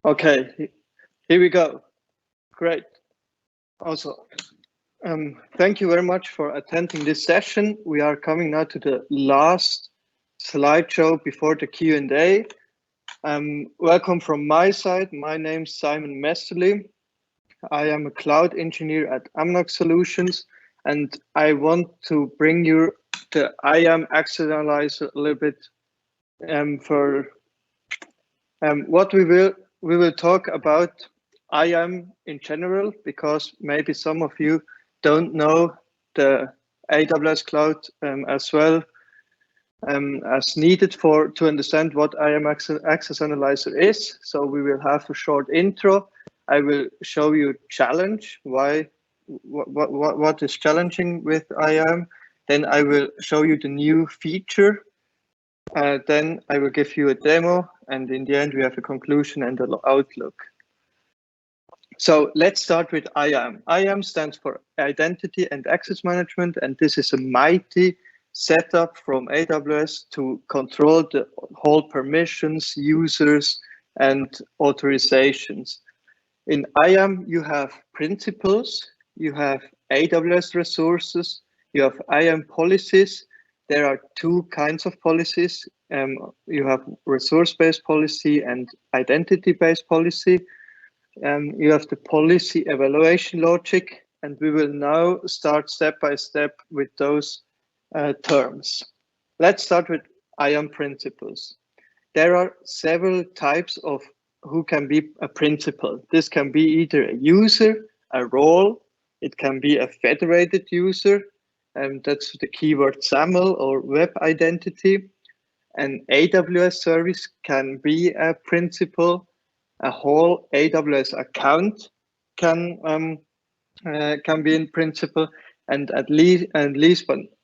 Okay, here we go. Great. Also, thank you very much for attending this session. We are coming now to the last slideshow before the Q&A. Welcome from my side. My name's Simon Messerly. I am a cloud engineer at Amnox Solutions, and I want to bring you the IAM Access Analyzer a little bit for what we will talk about IAM in general, because maybe some of you don't know the AWS cloud as well as needed to understand what IAM Access Analyzer is. So we will have a short intro. I will show you challenge, what is challenging with IAM. Then I will show you the new feature. Then I will give you a demo, and in the end we have a conclusion and an outlook. So let's start with IAM. IAM stands for Identity and Access Management, and this is a mighty setup from AWS to control the whole permissions, users, and authorizations. In IAM, you have principles, you have AWS resources, you have IAM policies. There are two kinds of policies. You have resource-based policy and identity-based policy. You have the policy evaluation logic, and we will now start step by step with those terms. Let's start with IAM principles. There are several types of who can be a principal. This can be either a user, a role, it can be a federated user, and that's the keyword SAML or web identity. An AWS service can be a principal. A whole AWS account can be in principle, and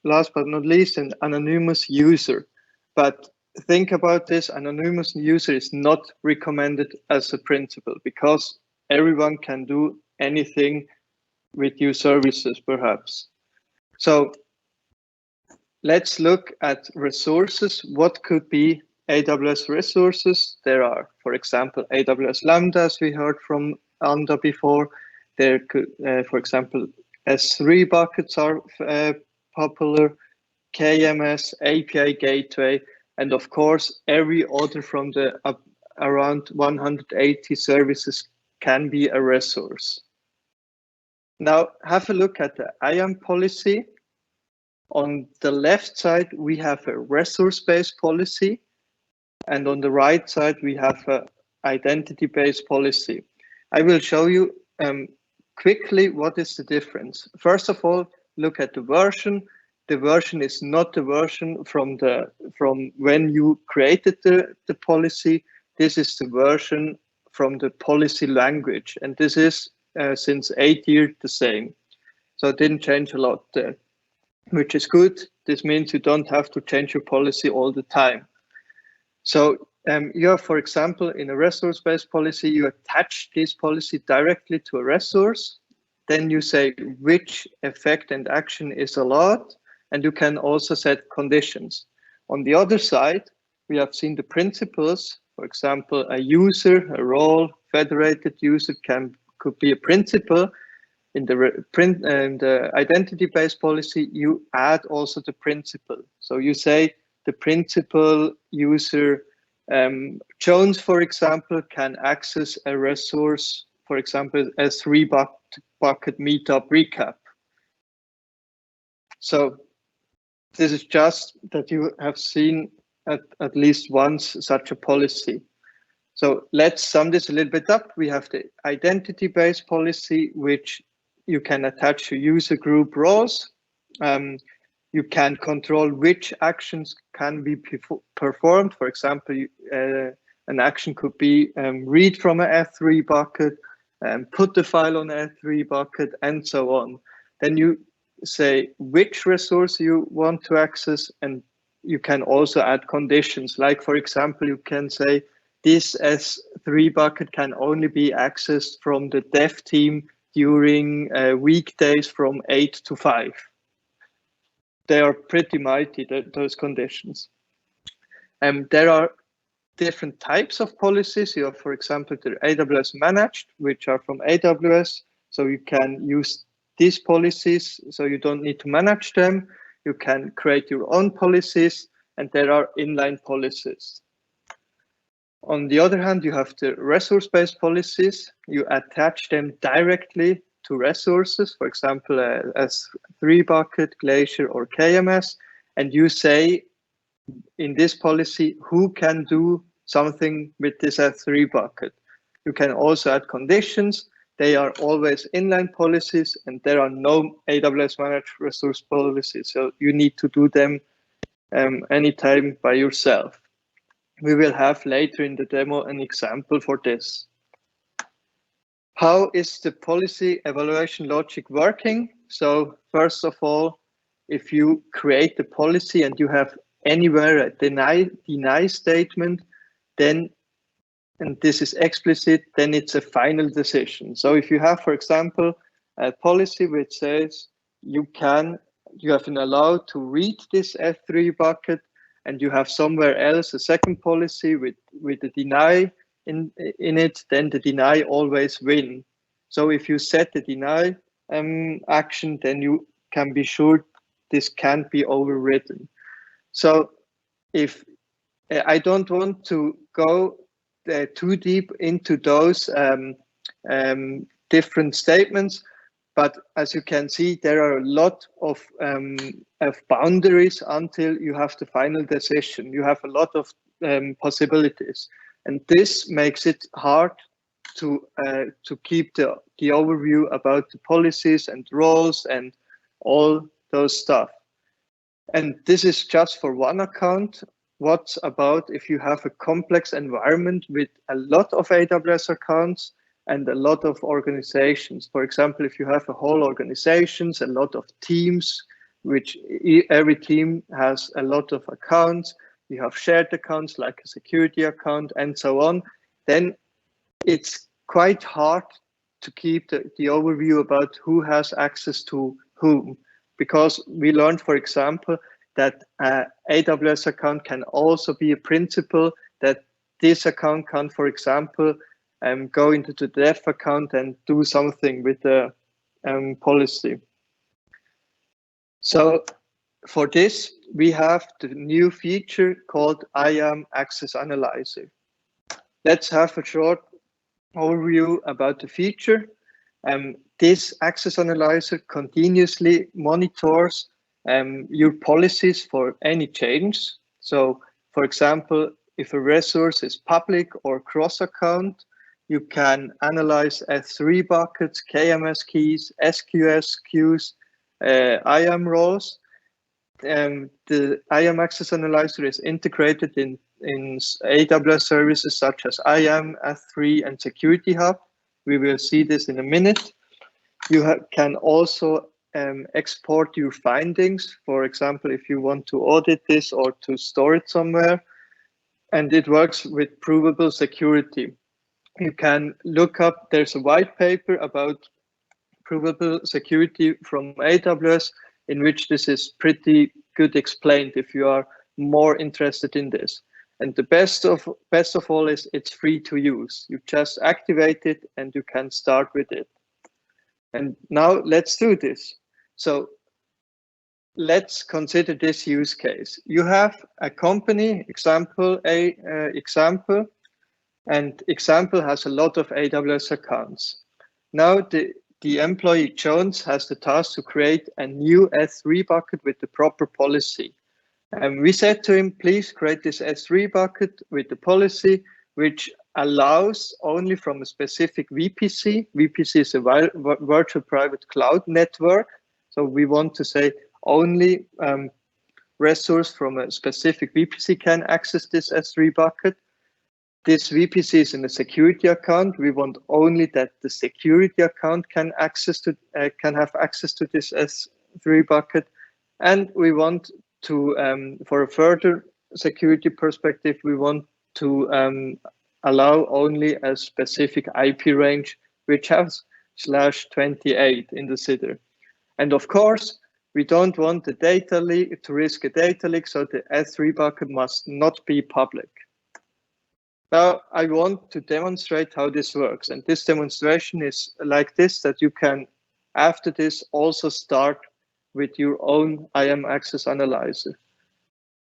last but not least, an anonymous user. But think about this: anonymous user is not recommended as a principal because everyone can do anything with your services, perhaps. So let's look at resources. What could be AWS resources? There are, for example, AWS Lambda, as we heard from Anda before. There could, for example, S3 buckets are popular, KMS, API Gateway, and of course, every other from the around 180 services can be a resource. Now, have a look at the IAM policy. On the left side, we have a resource-based policy, and on the right side, we have an identity-based policy. I will show you quickly what is the difference. First of all, look at the version. The version is not the version from when you created the policy. This is the version from the policy language, and this is since 8 years the same. So it didn't change a lot there, which is good. This means you don't have to change your policy all the time. So you have, for example, in a resource-based policy, you attach this policy directly to a resource. Then you say which effect and action is allowed, and you can also set conditions. On the other side, we have seen the principles. For example, a user, a role, federated user could be a principal. In the identity-based policy, you add also the principal. So you say the principal user Jones, for example, can access a resource, for example, a 3-bucket meetup recap. So this is just that you have seen at least once such a policy. So let's sum this a little bit up. We have the identity-based policy, which you can attach to user group roles. You can control which actions can be performed. For example, an action could be read from an S3 bucket, put the file on an S3 bucket, and so on. Then you say which resource you want to access, and you can also add conditions. Like, for example, you can say this S3 bucket can only be accessed from the dev team during weekdays from 8 to 5. They are pretty mighty, those conditions. There are different types of policies. You have, for example, the AWS managed, which are from AWS. So you can use these policies, so you don't need to manage them. You can create your own policies, and there are inline policies. On the other hand, you have the resource-based policies. You attach them directly to resources, for example, S3 bucket, Glacier, or KMS, and you say in this policy who can do something with this S3 bucket. You can also add conditions. They are always inline policies, and there are no AWS managed resource policies, so you need to do them anytime by yourself. We will have later in the demo an example for this. How is the policy evaluation logic working? So first of all, if you create the policy and you have anywhere a deny statement, then, and this is explicit, then it's a final decision. So if you have, for example, a policy which says you have an allow to read this S3 bucket, and you have somewhere else a second policy with a deny in it, then the deny always win. So if you set the deny action, then you can be sure this can't be overridden. So if I don't want to go too deep into those different statements, but as you can see, there are a lot of boundaries until you have the final decision. You have a lot of possibilities, and this makes it hard to keep the overview about the policies and roles and all those stuff. And this is just for one account. What about if you have a complex environment with a lot of AWS accounts and a lot of organizations? For example, if you have a whole organizations, a lot of teams, which every team has a lot of accounts, you have shared accounts like a security account and so on, then it's quite hard to keep the overview about who has access to whom, because we learned, for example, that AWS account can also be a principal, that this account can, for example, go into the dev account and do something with the policy. So for this, we have the new feature called IAM Access Analyzer. Let's have a short overview about the feature. This Access Analyzer continuously monitors your policies for any change. So, for example, if a resource is public or cross-account, you can analyze S3 buckets, KMS keys, SQS queues, IAM roles. The IAM Access Analyzer is integrated in AWS services such as IAM, S3, and Security Hub. We will see this in a minute. You can also export your findings. For example, if you want to audit this or to store it somewhere, and it works with provable security. You can look up, there's a white paper about provable security from AWS, in which this is pretty good explained if you are more interested in this. And the best of all is it's free to use. You just activate it and you can start with it. And now let's do this. So let's consider this use case. You have a company, example, and example has a lot of AWS accounts. Now the employee Jones has the task to create a new S3 bucket with the proper policy. And we said to him, please create this S3 bucket with the policy which allows only from a specific VPC. VPC is a virtual private cloud network. So we want to say only resource from a specific VPC can access this S3 bucket. This VPC is in a security account. We want only that the security account can have access to this S3 bucket. And we want to, for a further security perspective, we want to allow only a specific IP range, which has /28 in the CIDR. And of course, we don't want the data leak to risk a data leak, so the S3 bucket must not be public. Now I want to demonstrate how this works. And this demonstration is like this, that you can, after this, also start with your own IAM Access Analyzer.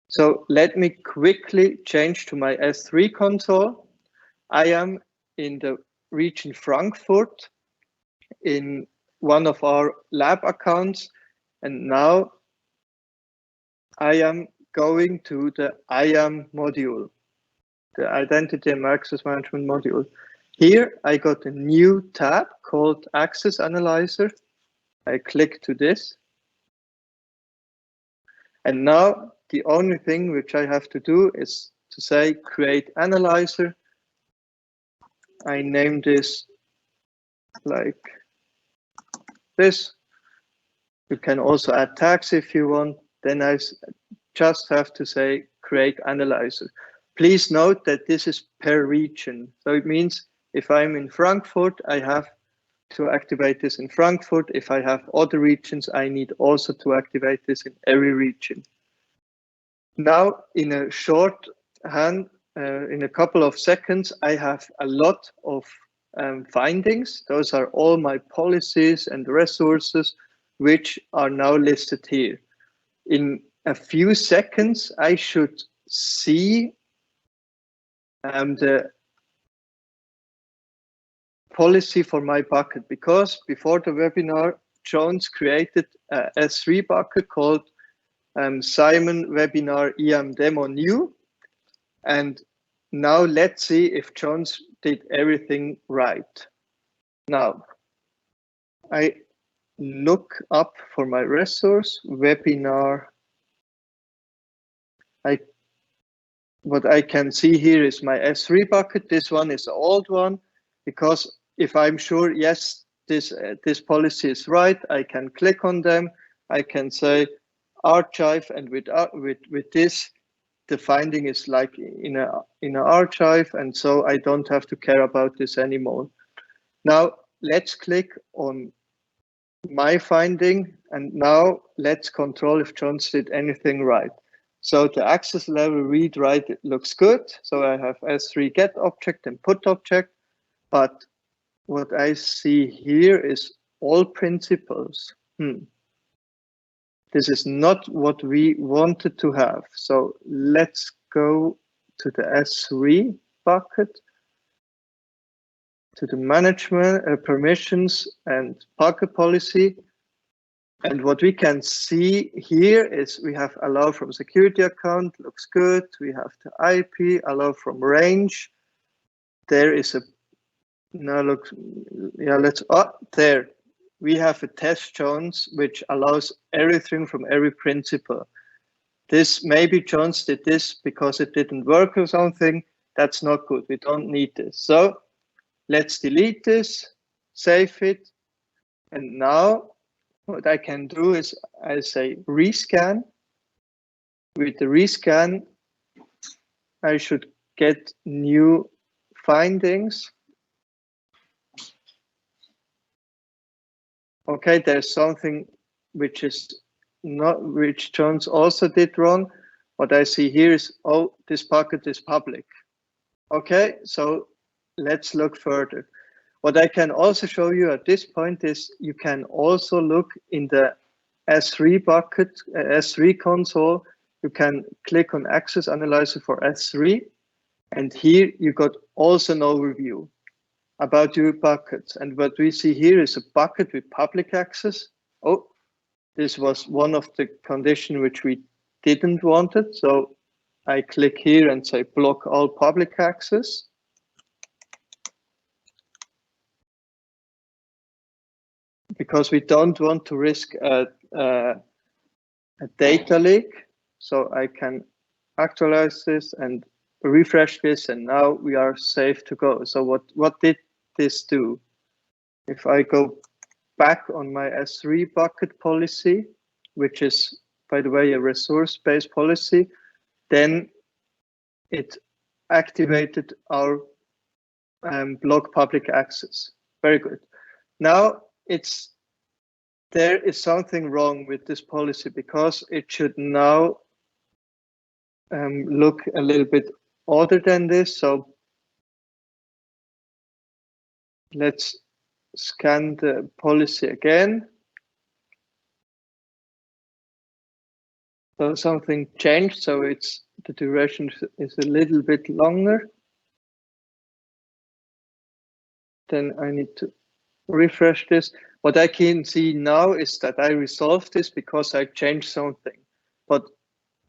So let me quickly change to my S3 console. I am in the region Frankfurt in one of our lab accounts. And now I am going to the IAM module, the Identity and Access Management module. Here I got a new tab called Access Analyzer. I click to this. And now the only thing which I have to do is to say create analyzer. I name this like this. You can also add tags if you want. Then I just have to say create analyzer. Please note that this is per region. So it means if I'm in Frankfurt, I have to activate this in Frankfurt. If I have other regions, I need also to activate this in every region. Now, in a shorthand, in a couple of seconds, I have a lot of findings. Those are all my policies and resources, which are now listed here. In a few seconds, I should see the policy for my bucket, because before the webinar, Jones created a S3 bucket called Simon Webinar IAM Demo New. And now let's see if Jones did everything right. Now, I look up for my resource, webinar. What I can see here is my S3 bucket. This one is the old one, because if I'm sure, yes, this policy is right, I can click on them. I can say archive, and with this, the finding is like in an archive, and so I don't have to care about this anymore. Now let's click on my finding, and now let's control if Jones did anything right. So the access level read write, it looks good. So I have S3 get object and put object, but what I see here is all principles. This is not what we wanted to have. So let's go to the S3 bucket, to the management, permissions and bucket policy. And what we can see here is we have allow from security account, looks good. We have the IP, allow from range. There is a, now look, yeah, let's, there. We have a test Jones, which allows everything from every principle. This, maybe Jones did this because it didn't work or something. That's not good. We don't need this. So let's delete this, save it. And now what I can do is I say rescan. With the rescan, I should get new findings. Okay, there's something which is not, which Jones also did wrong. What I see here is, oh, this bucket is public. Okay, so let's look further. What I can also show you at this point is you can also look in the S3 bucket, S3 console. You can click on Access Analyzer for S3, and here you got also an overview about your buckets. And what we see here is a bucket with public access. Oh, this was one of the conditions which we didn't want it. So I click here and say block all public access. Because we don't want to risk a data leak. So I can actualize this and refresh this, and now we are safe to go. So what did this do? If I go back on my S3 bucket policy, which is, by the way, a resource-based policy, then it activated our block public access. Very good. Now there is something wrong with this policy, because it should now look a little bit other than this. So let's scan the policy again. So something changed, so the duration is a little bit longer. Then I need to refresh this. What I can see now is that I resolved this because I changed something, but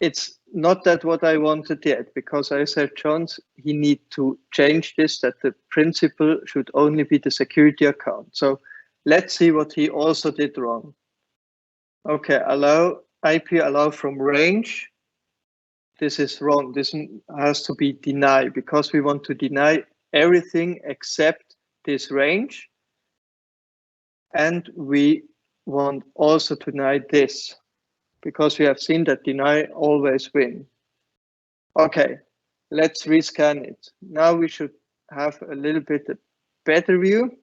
it's not that what I wanted yet, because I said John's, he need to change this, that the principal should only be the security account. So let's see what he also did wrong. Okay, allow IP allow from range. This is wrong. This has to be deny, because we want to deny everything except this range. And we want also to deny this, because we have seen that deny always win. Okay, let's rescan it. Now we should have a little bit better view.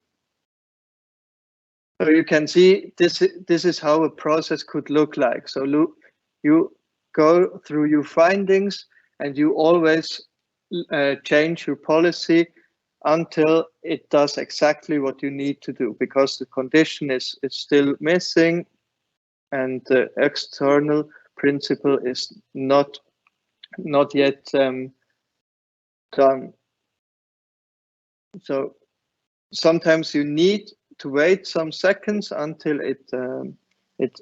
So you can see this is how a process could look like. So look, you go through your findings and you always change your policy until it does exactly what you need to do, because the condition is still missing and the external principle is not yet done. So sometimes you need to wait some seconds until it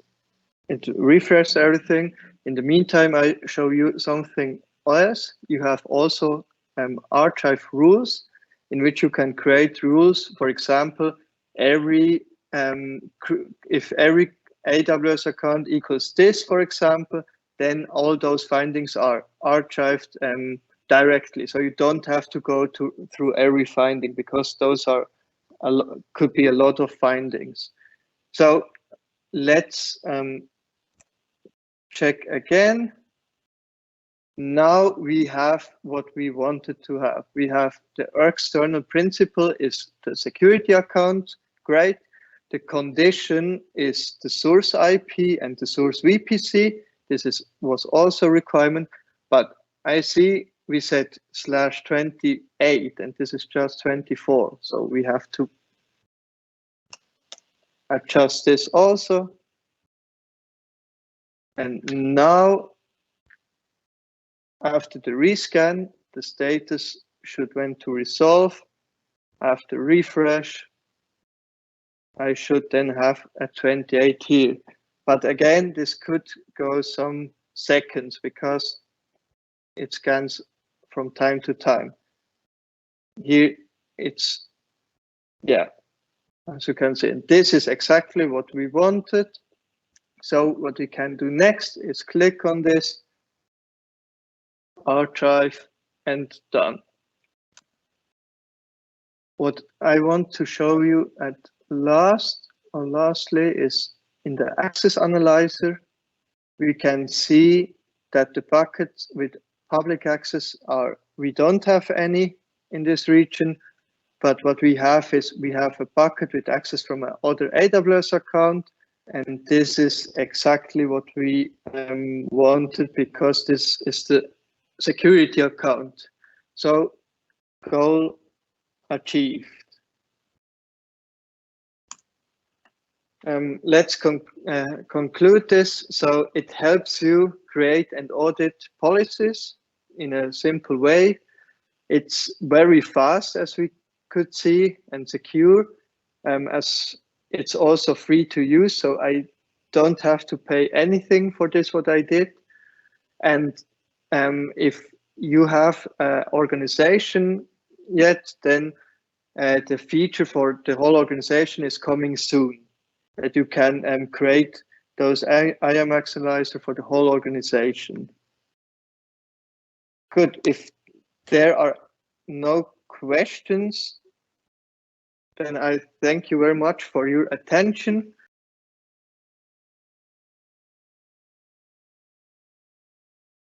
refreshes everything. In the meantime, I show you something else. You have also archive rules in which you can create rules. For example, if every AWS account equals this, for example, then all those findings are archived directly. So you don't have to go through every finding, because those are could be a lot of findings. So let's check again. Now we have what we wanted to have. We have the external principal is the security account. Great. The condition is the source IP and the source VPC. This was also a requirement, but I see we said /28 and this is just 24. So we have to adjust this also. And now, after the rescan, the status should went to resolve. After refresh, I should then have a 28 here. But again, this could go some seconds because it scans from time to time. Here it's, yeah, as you can see, this is exactly what we wanted. So what we can do next is click on this, archive, and done. What I want to show you at lastly is in the Access Analyzer, we can see that the buckets with public access we don't have any in this region, but what we have is we have a bucket with access from another AWS account, and this is exactly what we wanted, because this is the security account. So goal achieved. Let's conclude this. So it helps you create and audit policies in a simple way. It's very fast, as we could see, and secure, as it's also free to use. So I don't have to pay anything for this, what I did. And if you have an organization yet, then the feature for the whole organization is coming soon, that you can create those IAM Access Analyzer for the whole organization. Good. If there are no questions, then I thank you very much for your attention.